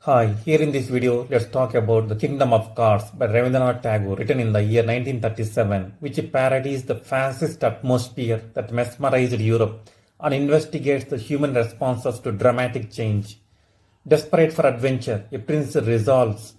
Hi, here in this video, let's talk about The Kingdom of Cards by Rabindranath Tagore, written in the year 1937, which parodies the fascist atmosphere that mesmerized Europe and investigates the human responses to dramatic change. Desperate for adventure, a prince resolves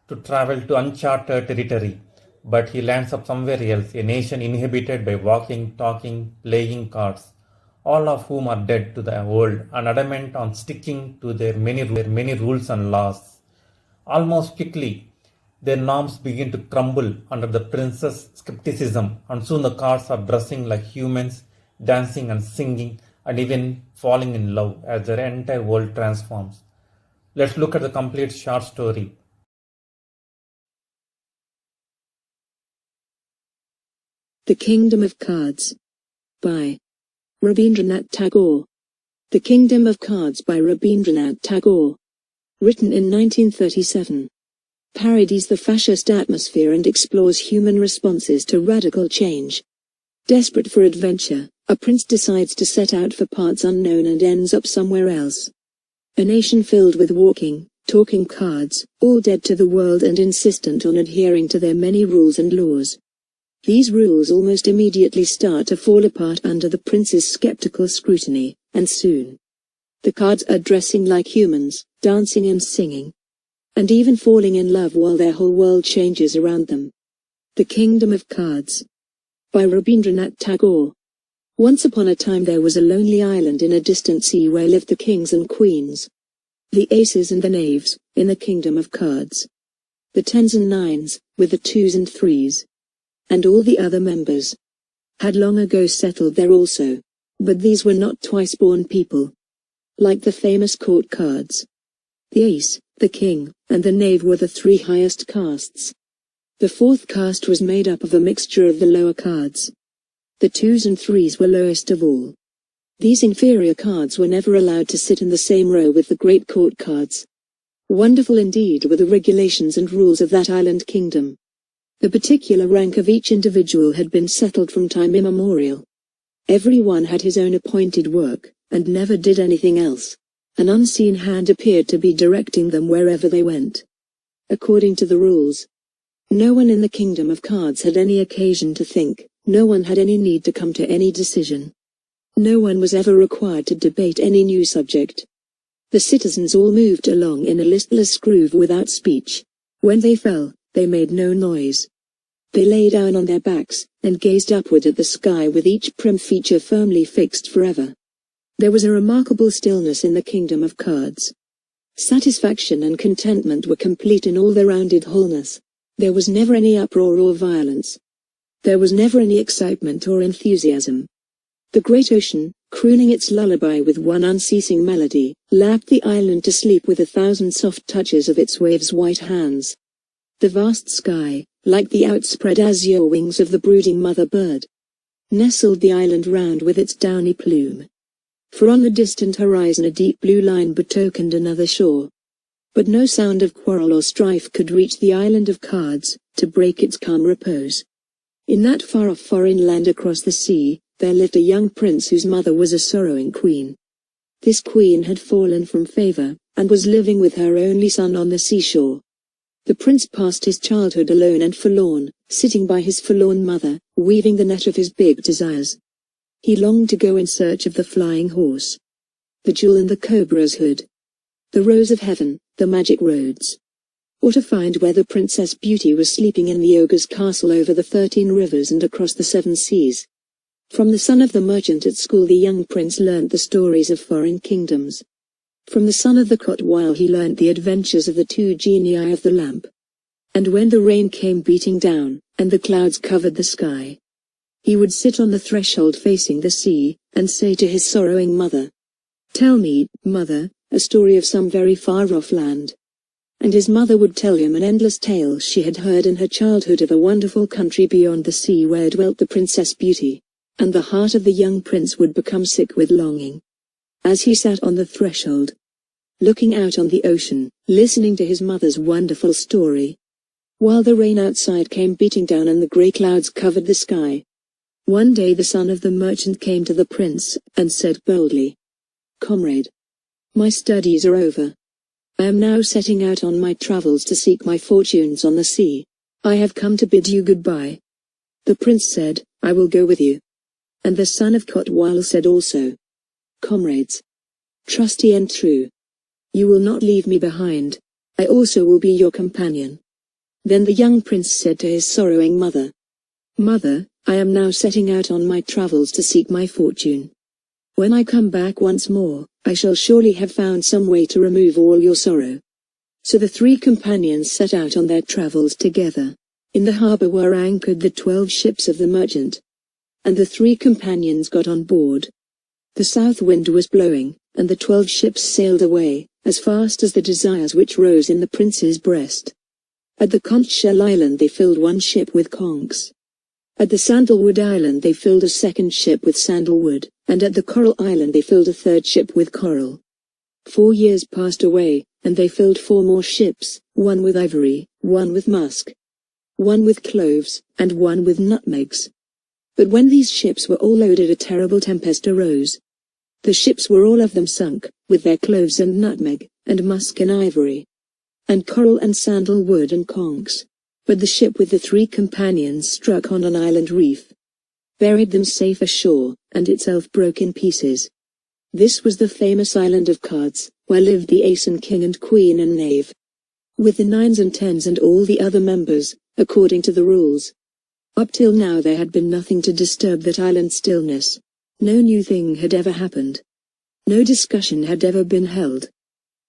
to travel to uncharted territory, but he lands up somewhere else, a nation inhabited by walking, talking, playing cards, all of whom are dead to the world and adamant on sticking to their many rules and laws. Almost quickly, their norms begin to crumble under the prince's skepticism, and soon the cards are dressing like humans, dancing and singing, and even falling in love as their entire world transforms. Let's look at the complete short story. The Kingdom of Cards by Rabindranath Tagore. The Kingdom of Cards by Rabindranath Tagore. Written in 1937. Parodies the fascist atmosphere and explores human responses to radical change. Desperate for adventure, a prince decides to set out for parts unknown and ends up somewhere else. A nation filled with walking, talking cards, all dead to the world and insistent on adhering to their many rules and laws. These rules almost immediately start to fall apart under the prince's skeptical scrutiny, and soon the cards are dressing like humans, dancing and singing, and even falling in love while their whole world changes around them. The Kingdom of Cards by Rabindranath Tagore. Once upon a time there was a lonely island in a distant sea where lived the kings and queens, the aces and the knaves, in the Kingdom of Cards, the tens and nines, with the twos and threes, and all the other members, had long ago settled there also, but these were not twice-born people. Like the famous court cards, the ace, the king, and the knave were the three highest castes. The fourth caste was made up of a mixture of the lower cards. The twos and threes were lowest of all. These inferior cards were never allowed to sit in the same row with the great court cards. Wonderful indeed were the regulations and rules of that island kingdom. The particular rank of each individual had been settled from time immemorial. Every one had his own appointed work, and never did anything else. An unseen hand appeared to be directing them wherever they went. According to the rules, no one in the Kingdom of Cards had any occasion to think, no one had any need to come to any decision. No one was ever required to debate any new subject. The citizens all moved along in a listless groove without speech. When they fell, they made no noise. They lay down on their backs, and gazed upward at the sky with each prim feature firmly fixed forever. There was a remarkable stillness in the Kingdom of Cards. Satisfaction and contentment were complete in all their rounded wholeness. There was never any uproar or violence. There was never any excitement or enthusiasm. The great ocean, crooning its lullaby with one unceasing melody, lapped the island to sleep with 1,000 soft touches of its waves' white hands. The vast sky, like the outspread azure wings of the brooding mother bird, nestled the island round with its downy plume. For on the distant horizon a deep blue line betokened another shore. But no sound of quarrel or strife could reach the island of cards, to break its calm repose. In that far-off foreign land across the sea, there lived a young prince whose mother was a sorrowing queen. This queen had fallen from favor, and was living with her only son on the seashore. The prince passed his childhood alone and forlorn, sitting by his forlorn mother, weaving the net of his big desires. He longed to go in search of the flying horse, the jewel in the cobra's hood, the rose of heaven, the magic roads, or to find where the Princess Beauty was sleeping in the ogre's castle over the 13 rivers and across the 7 seas. From the son of the merchant at school the young prince learnt the stories of foreign kingdoms. From the son of the Kotwile he learnt the adventures of the 2 genii of the lamp. And when the rain came beating down, and the clouds covered the sky, he would sit on the threshold facing the sea, and say to his sorrowing mother, "Tell me, mother, a story of some very far-off land." And his mother would tell him an endless tale she had heard in her childhood of a wonderful country beyond the sea where dwelt the Princess Beauty, and the heart of the young prince would become sick with longing. As he sat on the threshold, looking out on the ocean, listening to his mother's wonderful story, while the rain outside came beating down and the grey clouds covered the sky, one day the son of the merchant came to the prince, and said boldly, "Comrade, my studies are over. I am now setting out on my travels to seek my fortunes on the sea. I have come to bid you goodbye." The prince said, "I will go with you." And the son of Kotwal said also, "Comrades, trusty and true, you will not leave me behind. I also will be your companion." Then the young prince said to his sorrowing mother, "Mother, I am now setting out on my travels to seek my fortune. When I come back once more, I shall surely have found some way to remove all your sorrow." So the three companions set out on their travels together. In the harbor were anchored the 12 ships of the merchant. And the three companions got on board. The south wind was blowing, and the 12 ships sailed away, as fast as the desires which rose in the prince's breast. At the conch shell island they filled one ship with conchs. At the sandalwood island they filled a second ship with sandalwood, and at the coral island they filled a third ship with coral. 4 years passed away, and they filled 4 more ships, one with ivory, one with musk, one with cloves, and one with nutmegs. But when these ships were all loaded, a terrible tempest arose. The ships were all of them sunk, with their cloves and nutmeg, and musk and ivory, and coral and sandalwood and conchs. But the ship with the three companions struck on an island reef, buried them safe ashore, and itself broke in pieces. This was the famous island of Cards, where lived the ace and king and queen and knave, with the 9s and 10s and all the other members, according to the rules. Up till now there had been nothing to disturb that island's stillness. No new thing had ever happened. No discussion had ever been held.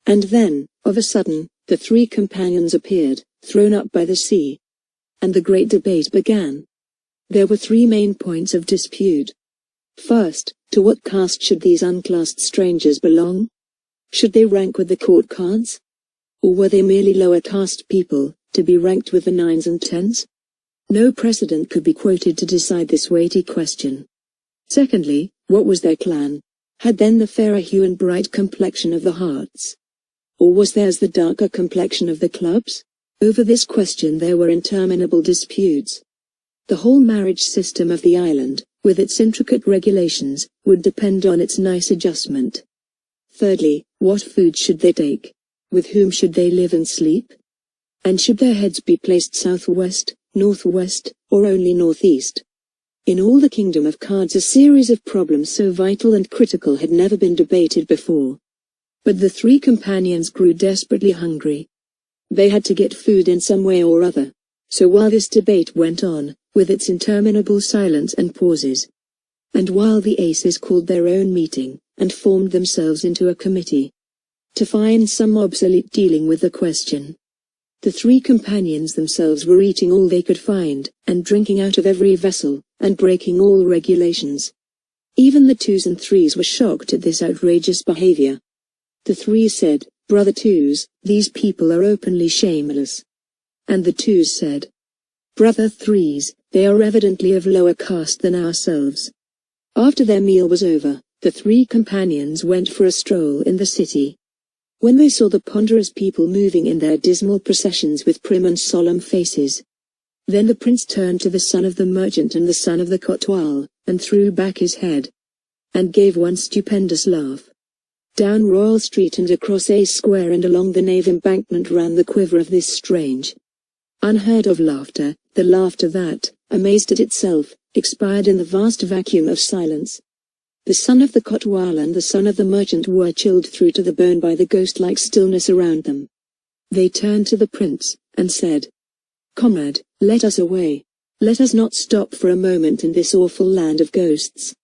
And then, of a sudden, the three companions appeared, thrown up by the sea. And the great debate began. There were 3 main points of dispute. First, to what caste should these unclassed strangers belong? Should they rank with the court cards? Or were they merely lower caste people, to be ranked with the 9s and 10s? No precedent could be quoted to decide this weighty question. Secondly, what was their clan? Had then the fairer hue and bright complexion of the hearts? Or was theirs the darker complexion of the clubs? Over this question there were interminable disputes. The whole marriage system of the island, with its intricate regulations, would depend on its nice adjustment. Thirdly, what food should they take? With whom should they live and sleep? And should their heads be placed southwest, northwest, or only northeast? In all the kingdom of Cards a series of problems so vital and critical had never been debated before. But the three companions grew desperately hungry. They had to get food in some way or other. So while this debate went on, with its interminable silence and pauses, and while the aces called their own meeting, and formed themselves into a committee, to find some obsolete dealing with the question, the three companions themselves were eating all they could find, and drinking out of every vessel, and breaking all regulations. Even the 2s and 3s were shocked at this outrageous behavior. The 3s said, "Brother 2s, these people are openly shameless." And the 2s said, "Brother 3s, they are evidently of lower caste than ourselves." After their meal was over, the three companions went for a stroll in the city. When they saw the ponderous people moving in their dismal processions with prim and solemn faces, then the prince turned to the son of the merchant and the son of the Kotwal, and threw back his head, and gave one stupendous laugh. Down Royal Street and across Ace Square and along the Nave embankment ran the quiver of this strange, unheard of laughter, the laughter that, amazed at itself, expired in the vast vacuum of silence. The son of the Kotwal and the son of the merchant were chilled through to the bone by the ghost-like stillness around them. They turned to the prince, and said, "Comrade, let us away. Let us not stop for a moment in this awful land of ghosts."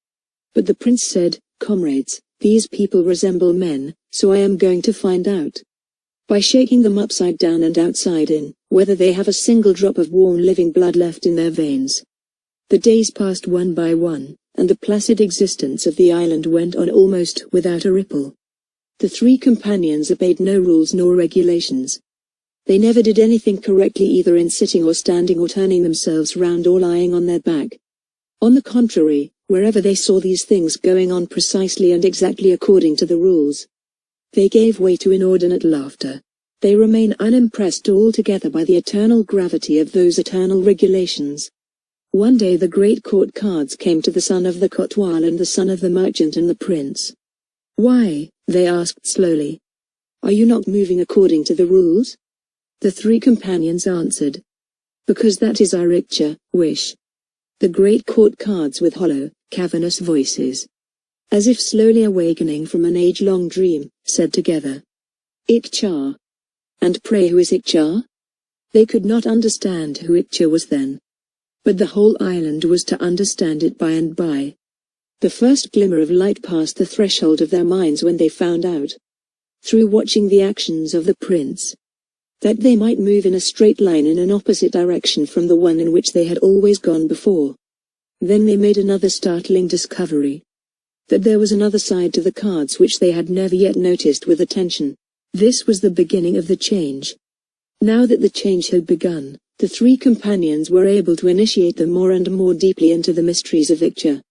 But the prince said, "Comrades, these people resemble men, so I am going to find out, by shaking them upside down and outside in, whether they have a single drop of warm living blood left in their veins." The days passed one by one, and the placid existence of the island went on almost without a ripple. The three companions obeyed no rules nor regulations. They never did anything correctly either in sitting or standing or turning themselves round or lying on their back. On the contrary, wherever they saw these things going on precisely and exactly according to the rules, they gave way to inordinate laughter. They remain unimpressed altogether by the eternal gravity of those eternal regulations. One day the great court cards came to the son of the Kotwal and the son of the merchant and the prince. "Why," they asked slowly, Are you not moving according to the rules? The three companions answered. Because that is our wish. The great court cards with hollow, cavernous voices, as if slowly awakening from an age-long dream, said together, Ikcha. And pray who is Ikcha? They could not understand who Ikcha was then. But the whole island was to understand it by and by. The first glimmer of light passed the threshold of their minds when they found out, through watching the actions of the prince, that they might move in a straight line in an opposite direction from the one in which they had always gone before. Then they made another startling discovery, that there was another side to the cards which they had never yet noticed with attention. This was the beginning of the change. Now that the change had begun, the three companions were able to initiate them more and more deeply into the mysteries of Ikcha.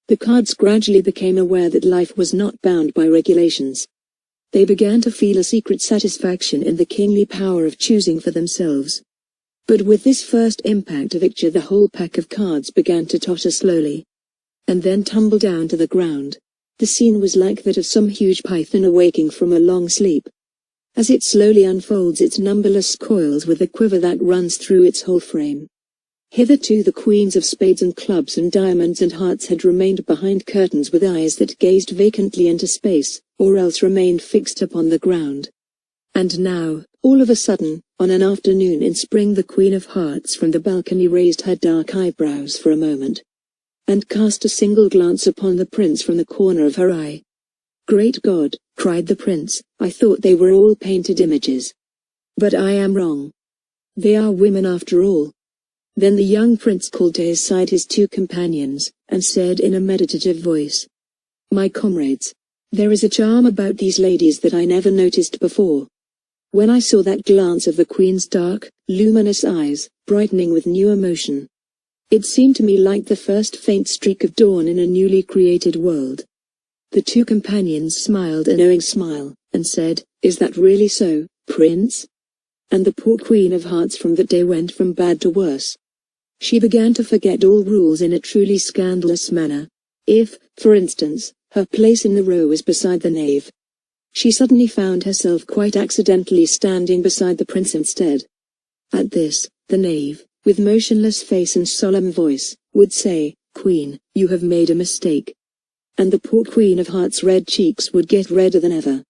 The cards gradually became aware that life was not bound by regulations. They began to feel a secret satisfaction in the kingly power of choosing for themselves. But with this first impact of Ikcha, the whole pack of cards began to totter slowly, and then tumble down to the ground. The scene was like that of some huge python awaking from a long sleep, as it slowly unfolds its numberless coils with a quiver that runs through its whole frame. Hitherto the queens of spades and clubs and diamonds and hearts had remained behind curtains with eyes that gazed vacantly into space, or else remained fixed upon the ground. And now, all of a sudden, on an afternoon in spring, the Queen of Hearts from the balcony raised her dark eyebrows for a moment, and cast a single glance upon the prince from the corner of her eye. Great God, cried the prince, I thought they were all painted images. But I am wrong. They are women after all. Then the young prince called to his side his two companions, and said in a meditative voice, My comrades, there is a charm about these ladies that I never noticed before. When I saw that glance of the queen's dark, luminous eyes, brightening with new emotion, it seemed to me like the first faint streak of dawn in a newly created world. The two companions smiled a knowing smile, and said, Is that really so, prince? And the poor Queen of Hearts from that day went from bad to worse. She began to forget all rules in a truly scandalous manner. If, for instance, her place in the row was beside the knave, she suddenly found herself quite accidentally standing beside the prince instead. At this, the knave, with motionless face and solemn voice, would say, Queen, you have made a mistake. And the poor Queen of Hearts' red cheeks would get redder than ever.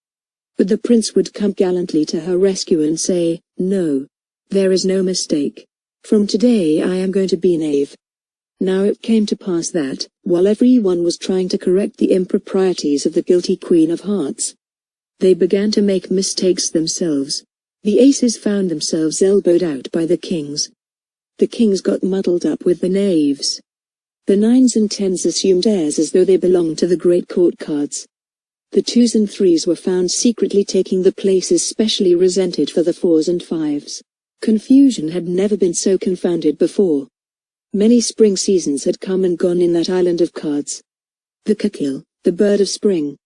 But the prince would come gallantly to her rescue and say, No, there is no mistake. From today I am going to be knave. Now it came to pass that, while everyone was trying to correct the improprieties of the guilty Queen of Hearts, they began to make mistakes themselves. The aces found themselves elbowed out by the kings. The kings got muddled up with the knaves. The nines and tens assumed airs as though they belonged to the great court cards. The twos and threes were found secretly taking the places specially resented for the fours and fives. Confusion had never been so confounded before. Many spring seasons had come and gone in that island of cards. The cuckoo, the bird of spring,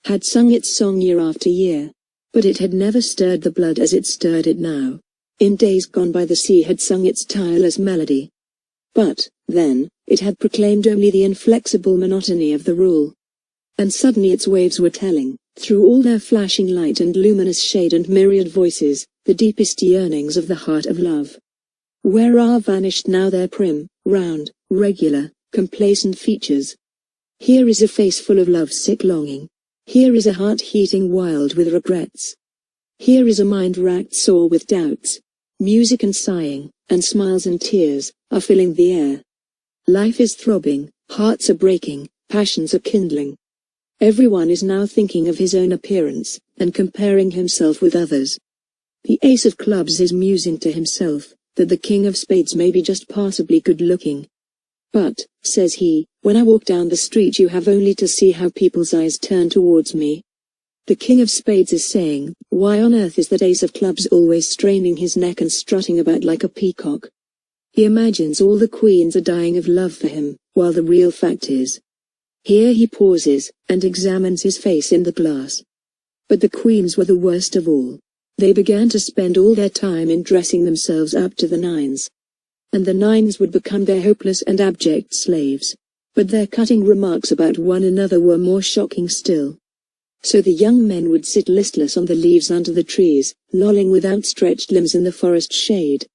had sung its song year after year, but it had never stirred the blood as it stirred it now. In days gone by the sea had sung its tireless melody. But, then, it had proclaimed only the inflexible monotony of the rule. And suddenly its waves were telling, through all their flashing light and luminous shade and myriad voices, the deepest yearnings of the heart of love. Where are vanished now their prim, round, regular, complacent features? Here is a face full of love-sick longing. Here is a heart heating wild with regrets. Here is a mind racked sore with doubts. Music and sighing, and smiles and tears, are filling the air. Life is throbbing, hearts are breaking, passions are kindling. Everyone is now thinking of his own appearance, and comparing himself with others. The ace of clubs is musing to himself, that the king of spades may be just passably good-looking. But, says he, when I walk down the street you have only to see how people's eyes turn towards me. The king of spades is saying, why on earth is that ace of clubs always straining his neck and strutting about like a peacock? He imagines all the queens are dying of love for him, while the real fact is. Here he pauses, and examines his face in the glass. But the queens were the worst of all. They began to spend all their time in dressing themselves up to the nines. And the nines would become their hopeless and abject slaves. But their cutting remarks about one another were more shocking still. So the young men would sit listless on the leaves under the trees, lolling with outstretched limbs in the forest shade.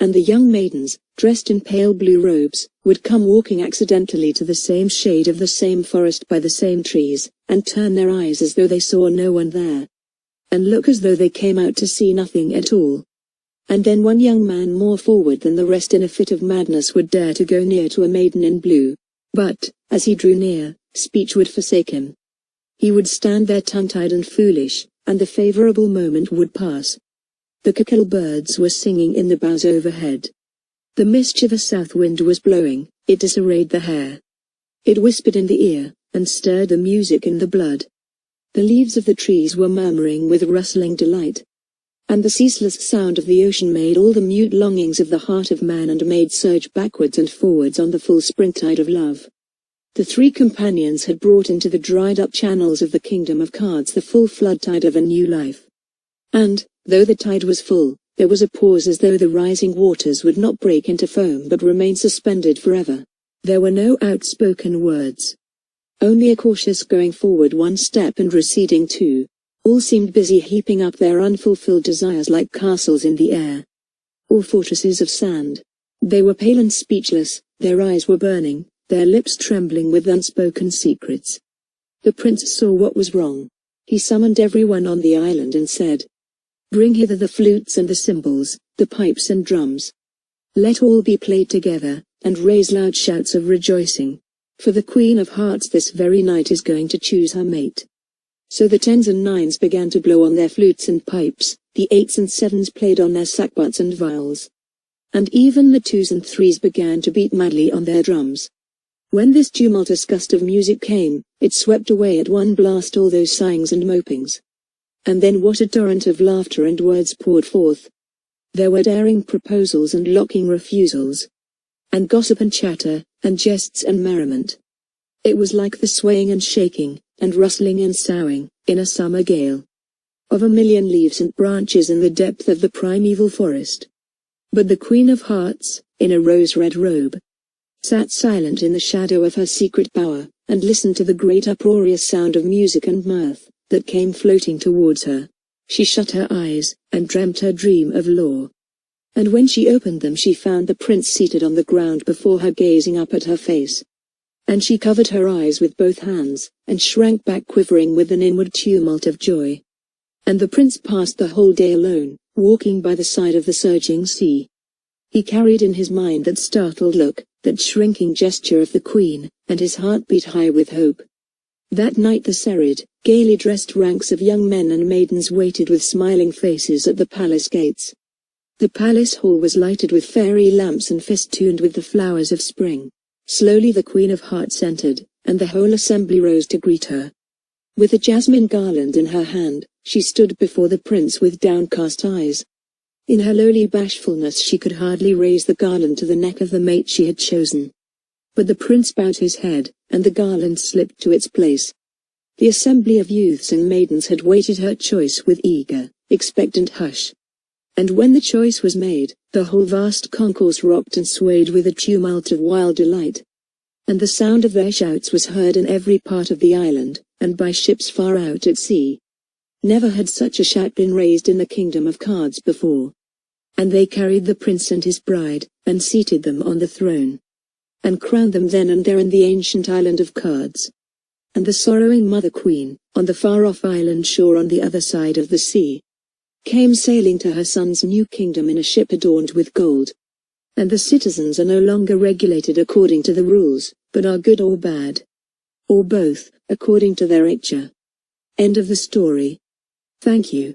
And the young maidens, dressed in pale blue robes, would come walking accidentally to the same shade of the same forest by the same trees, and turn their eyes as though they saw no one there, and look as though they came out to see nothing at all. And then one young man more forward than the rest in a fit of madness would dare to go near to a maiden in blue. But, as he drew near, speech would forsake him. He would stand there tongue-tied and foolish, and the favorable moment would pass. The cuckoo birds were singing in the boughs overhead. The mischievous south wind was blowing, it disarrayed the hair. It whispered in the ear, and stirred the music in the blood. The leaves of the trees were murmuring with rustling delight. And the ceaseless sound of the ocean made all the mute longings of the heart of man and maid surge backwards and forwards on the full springtide of love. The three companions had brought into the dried-up channels of the kingdom of cards the full flood-tide of a new life. And, though the tide was full, there was a pause as though the rising waters would not break into foam but remain suspended forever. There were no outspoken words. Only a cautious going forward one step and receding two. All seemed busy heaping up their unfulfilled desires like castles in the air, or fortresses of sand. They were pale and speechless, their eyes were burning, their lips trembling with unspoken secrets. The prince saw what was wrong. He summoned everyone on the island and said, "Bring hither the flutes and the cymbals, the pipes and drums. Let all be played together, and raise loud shouts of rejoicing. For the Queen of Hearts this very night is going to choose her mate." So the tens and nines began to blow on their flutes and pipes, the eights and sevens played on their sackbuts and viols. And even the twos and threes began to beat madly on their drums. When this tumultuous gust of music came, it swept away at one blast all those sighings and mopings. And then what a torrent of laughter and words poured forth. There were daring proposals and locking refusals, and gossip and chatter, and jests and merriment. It was like the swaying and shaking, and rustling and soughing, in a summer gale, of a million leaves and branches in the depth of the primeval forest. But the Queen of Hearts, in a rose-red robe, sat silent in the shadow of her secret bower, and listened to the great uproarious sound of music and mirth, that came floating towards her. She shut her eyes, and dreamt her dream of lore. And when she opened them she found the prince seated on the ground before her gazing up at her face. And she covered her eyes with both hands, and shrank back quivering with an inward tumult of joy. And the prince passed the whole day alone, walking by the side of the surging sea. He carried in his mind that startled look, that shrinking gesture of the queen, and his heart beat high with hope. That night the serried, gaily dressed ranks of young men and maidens waited with smiling faces at the palace gates. The palace hall was lighted with fairy lamps and festooned with the flowers of spring. Slowly the Queen of Hearts entered, and the whole assembly rose to greet her. With a jasmine garland in her hand, she stood before the prince with downcast eyes. In her lowly bashfulness she could hardly raise the garland to the neck of the mate she had chosen. But the prince bowed his head, and the garland slipped to its place. The assembly of youths and maidens had waited her choice with eager, expectant hush. And when the choice was made, the whole vast concourse rocked and swayed with a tumult of wild delight. And the sound of their shouts was heard in every part of the island, and by ships far out at sea. Never had such a shout been raised in the kingdom of cards before. And they carried the prince and his bride, and seated them on the throne, and crowned them then and there in the ancient island of cards. And the sorrowing mother queen, on the far-off island shore on the other side of the sea, came sailing to her son's new kingdom in a ship adorned with gold. And the citizens are no longer regulated according to the rules, but are good or bad, or both, according to their nature. End of the story. Thank you.